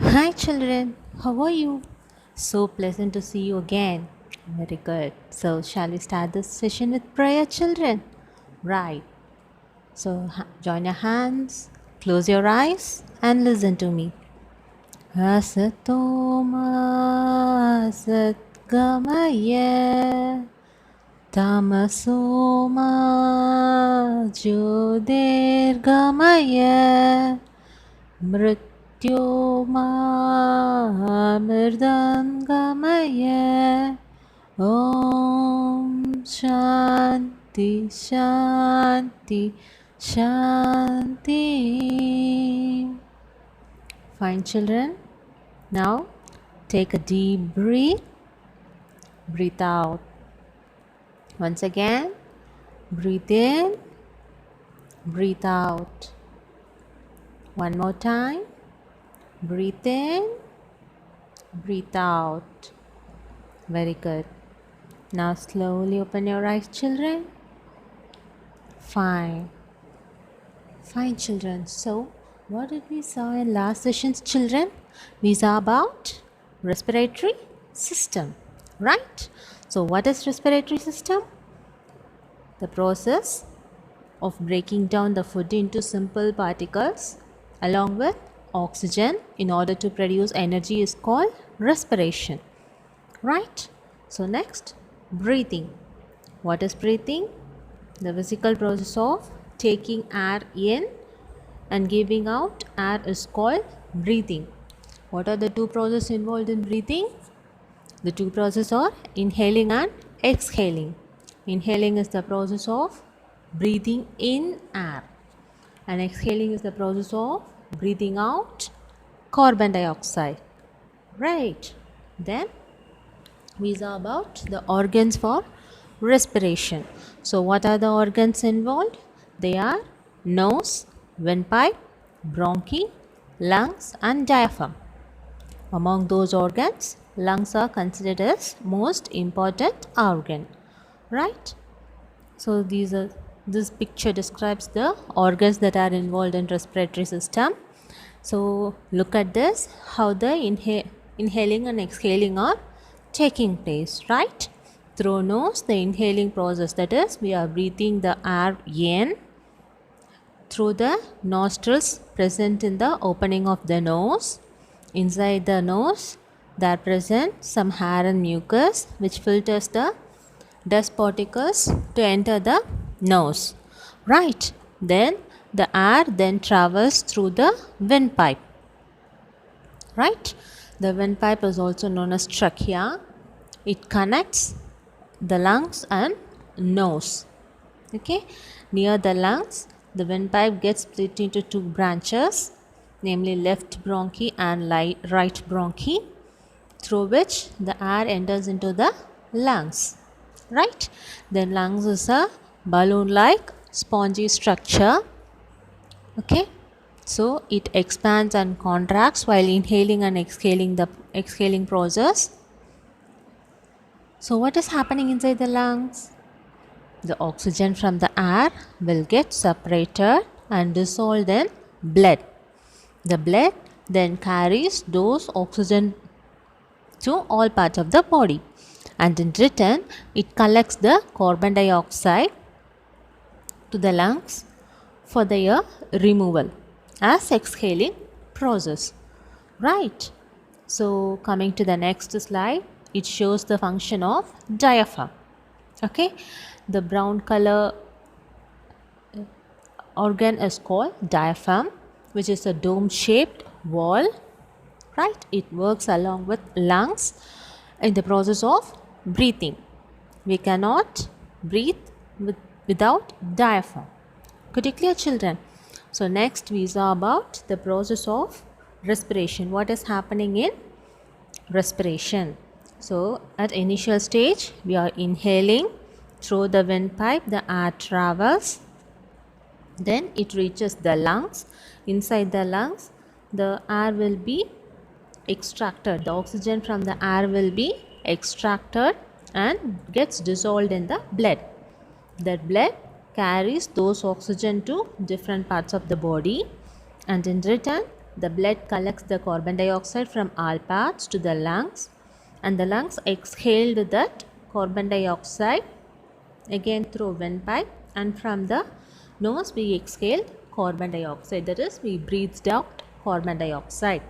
Hi children, how are you? So pleasant to see you again. Very good. So, shall we start this session with prayer, children? Right. So, join your hands, close your eyes, and listen to me. Asatoma Satgamaya Tamasoma Jyotirgamaya मृत्युमामृदङ्गमय Om Shanti Shanti Shanti. Fine children, now take a deep breath. Breathe out. Once again, breathe in, breathe out. One more time. Breathe in, breathe out. Very good. Now slowly open your eyes, children. Fine. Fine, children. So, what did we saw in last session's, children? We saw about respiratory system, right? So, what is respiratory system? The process of breaking down the food into simple particles along with oxygen in order to produce energy is called respiration, right? So, next, breathing. What is breathing? The physical process of taking air in and giving out air is called breathing. What are the two processes involved in breathing? The two processes are inhaling and exhaling. Inhaling is the process of breathing in air, and exhaling is the process of breathing out carbon dioxide. Right. Then we saw about the organs for respiration. So, what are the organs involved? They are nose, windpipe, bronchi, lungs, and diaphragm. Among those organs, lungs are considered as most important organ, right? So, this picture describes the organs that are involved in respiratory system. So, look at this, how the inhaling and exhaling are taking place, right? Through nose, the inhaling process, that is, we are breathing the air in through the nostrils present in the opening of the nose. Inside the nose, there present some hair and mucus which filters the dust particles to enter the nose, right? Then the air then travels through the windpipe, right? The windpipe is also known as trachea. It connects the lungs and nose. Okay, near the lungs, the windpipe gets split into two branches, namely left bronchi and right bronchi, through which the air enters into the lungs, right? The lungs is a balloon-like spongy structure. Okay, so it expands and contracts while inhaling and exhaling the exhaling process. So what is happening inside the lungs? The oxygen from the air will get separated and dissolved in blood. The blood then carries those oxygen to all parts of the body, and in return it collects the carbon dioxide to the lungs for their removal as exhaling process, right? So coming to the next slide, it shows the function of diaphragm. Okay, the brown color organ is called diaphragm, which is a dome shaped wall, right? It works along with lungs in the process of breathing. We cannot breathe without diaphragm. Could you clear, children? So next we saw about the process of respiration. What is happening in respiration? So at initial stage we are inhaling through the windpipe, the air travels, then it reaches the lungs. Inside the lungs, the air will be extracted, the oxygen from the air will be extracted and gets dissolved in the blood. That blood carries those oxygen to different parts of the body, and in return the blood collects the carbon dioxide from all parts to the lungs, and the lungs exhaled that carbon dioxide again through windpipe, and from the nose we exhaled carbon dioxide, that is we breathed out carbon dioxide.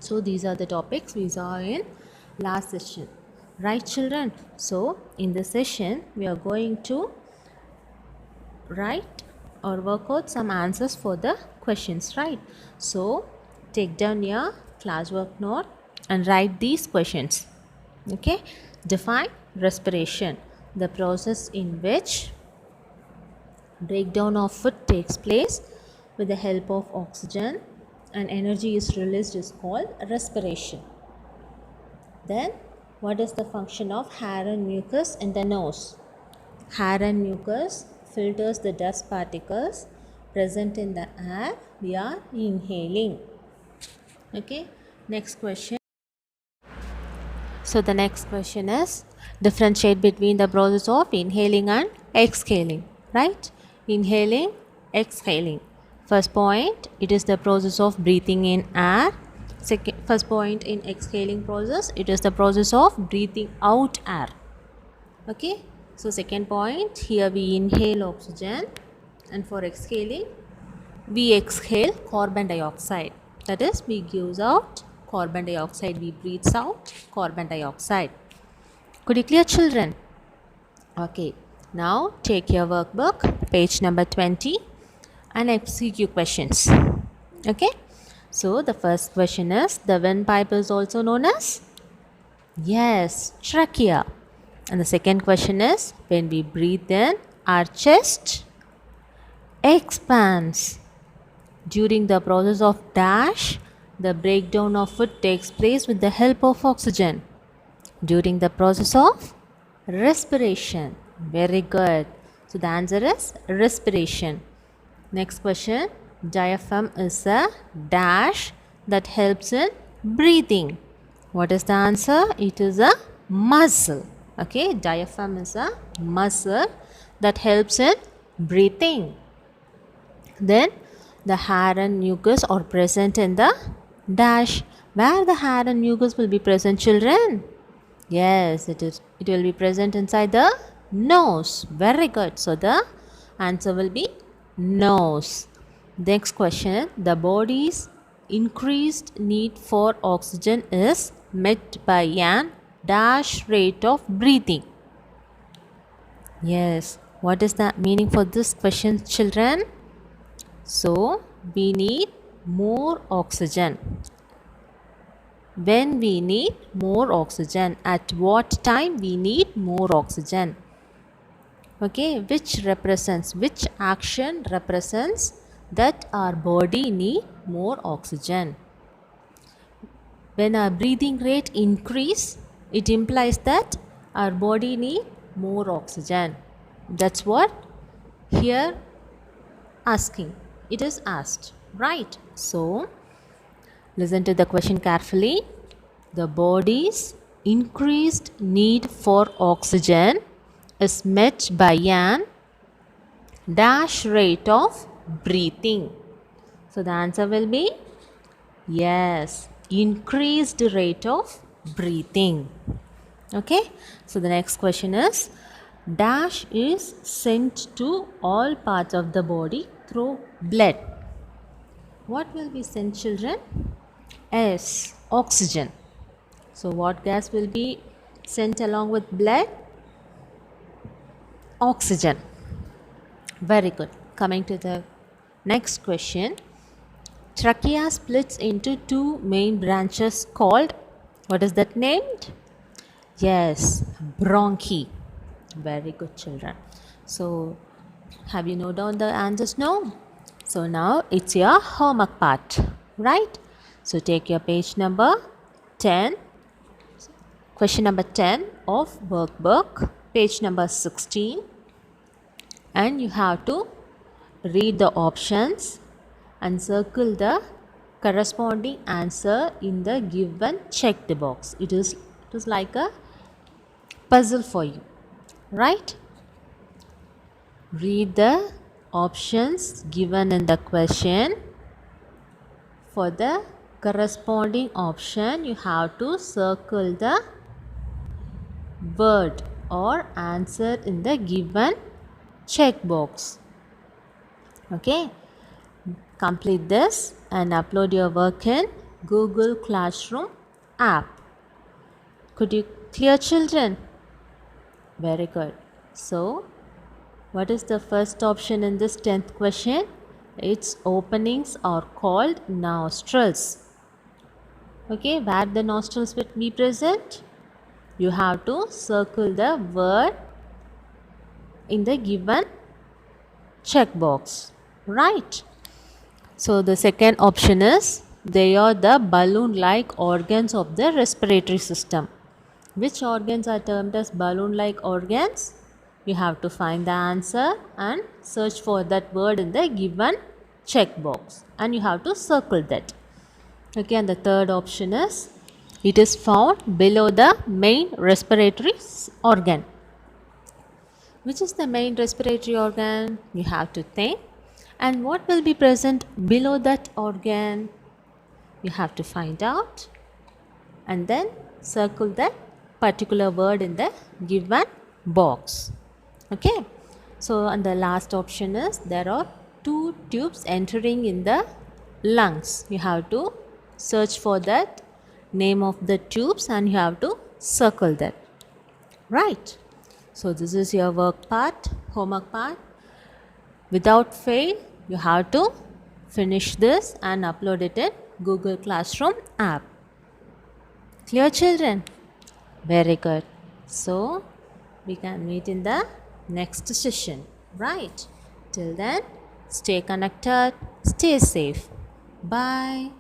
So these are the topics we saw in last session, right children? So in this session we are going to write or work out some answers for the questions, right? So take down your classwork note and write these questions. Okay, define respiration, the process in which breakdown of food takes place with the help of oxygen and energy is released is called respiration. Then what is the function of hair and mucus in the nose? Hair and mucus filters the dust particles present in the air we are inhaling. Okay, next question. So the next question is differentiate between the process of inhaling and exhaling, right? Inhaling, exhaling. First point, it is the process of breathing in air. First point in exhaling process, it is the process of breathing out air. Okay, so second point, here we inhale oxygen, and for exhaling we exhale carbon dioxide, that is we gives out carbon dioxide, we breathes out carbon dioxide. Could you clear children? Okay, now take your workbook, page number 20 and MCQ questions. Okay, so the first question is, the windpipe is also known as? Yes, trachea. And the second question is, when we breathe in, our chest expands. During the process of dash, the breakdown of food takes place with the help of oxygen. During the process of respiration. Very good. So the answer is respiration. Next question. Diaphragm is a dash that helps in breathing. What is the answer? It is a muscle. Okay, diaphragm is a muscle that helps in breathing. Then the hair and mucus are present in the dash. Where the hair and mucus will be present, children? Yes, it will be present inside the nose. Very good. So the answer will be nose. Next question. The body's increased need for oxygen is met by an dash rate of breathing. Yes. What is the meaning for this question, children? So we need more oxygen. When we need more oxygen, at what time we need more oxygen? Okay, which action represents that our body need more oxygen? When our breathing rate increase, it implies that our body need more oxygen. That's what here asking. It is asked, right? So listen to the question carefully. The body's increased need for oxygen is met by an dash rate of breathing. So the answer will be yes, increased rate of breathing. Okay, so the next question is, dash is sent to all parts of the body through blood. What will be sent, children? Yes, oxygen. So what gas will be sent along with blood? Oxygen. Very good. Coming to the next question. Trachea splits into two main branches called, what is that named? Yes, bronchi. Very good, children. So have you noted down the answers? No. So now it's your homework part, right? So take your page number 10, question number 10 of workbook, page number 16, and you have to read the options and circle the corresponding answer in the given checked box. It is like a puzzle for you, right? Read the options given in the question for the corresponding option, you have to circle the word or answer in the given checkbox. Okay, complete this and upload your work in Google Classroom app. Could you clear, children? Very good. So what is the first option in this 10th question? Its openings are called nostrils. Okay, where the nostrils will be present? You have to circle the word in the given checkbox, right? So the second option is they are the balloon-like organs of the respiratory system. Which organs are termed as balloon-like organs? You have to find the answer and search for that word in the given checkbox and you have to circle that. Okay, and the third option is it is found below the main respiratory organ. Which is the main respiratory organ? You have to think. And what will be present below that organ? You have to find out and then circle that particular word in the given box. Okay, so and the last option is there are two tubes entering in the lungs. You have to search for that name of the tubes and you have to circle that, right? So this is your work part, homework part. Without fail, you have to finish this and upload it in Google Classroom app. Clear, children? Very good. So we can meet in the next session, right? Till then, stay connected, stay safe. Bye.